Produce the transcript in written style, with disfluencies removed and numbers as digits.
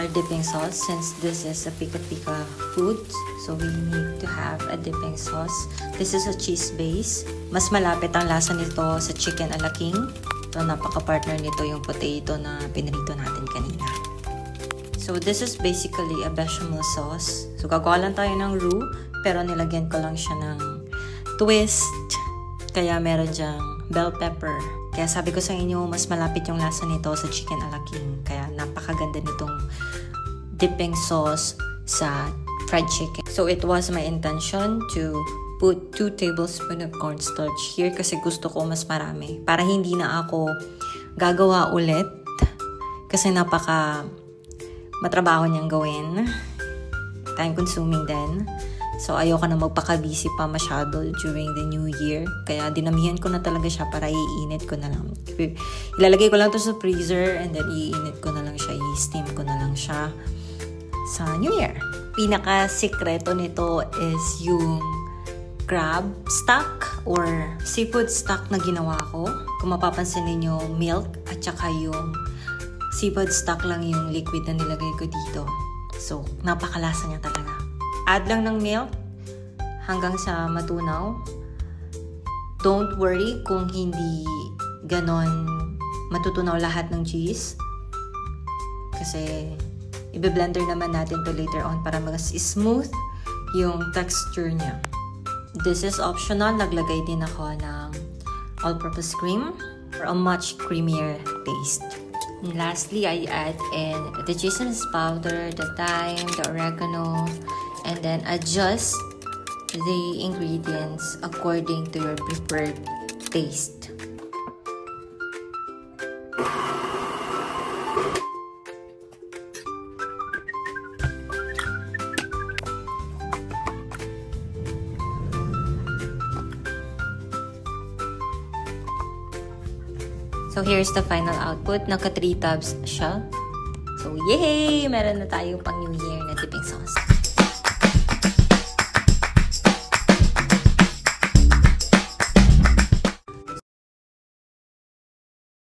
our dipping sauce since this is a pika-pika food. So we need to have a dipping sauce. This is a cheese base. Mas malapit ang lasa nito sa chicken a la king. So napaka-partner nito yung potato na pinrito natin kanina. So this is basically a bechamel sauce. So gagawa lang tayo ng roux, pero nilagyan ko lang siya ng twist. Kaya meron dyang bell pepper. Kaya sabi ko sa inyo, mas malapit yung lasa nito sa chicken a la king. Kaya napakaganda nitong dipping sauce sa fried chicken. So it was my intention to put 2 tablespoons of cornstarch here kasi gusto ko mas marami. Para hindi na ako gagawa ulit kasi napaka matrabaho niyang gawin. Time consuming din. So, ayoko na magpaka-busy pa masyado during the New Year. Kaya, dinamihan ko na talaga siya para iinit ko na lang. Ilalagay ko lang to sa freezer and then iinit ko na lang siya. I-steam ko na lang siya sa New Year. Pinaka-sikreto nito is yung crab stock or seafood stock na ginawa ko. Kung mapapansin ninyo, milk at saka yung seafood stock lang yung liquid na nilagay ko dito. So, napakalasa niya talaga. Add lang ng milk hanggang sa matunaw. Don't worry kung hindi ganon matutunaw lahat ng cheese. Kasi i-blender naman natin to later on para mas smooth yung texture niya. This is optional. Naglagay din ako ng all-purpose cream for a much creamier taste. And lastly, I add in the seasoning powder, the thyme, the oregano, and then adjust the ingredients according to your preferred taste. So here's the final output. Naka 3 tubs siya. So yay! Meron na tayo pang New Year na dipping sauce.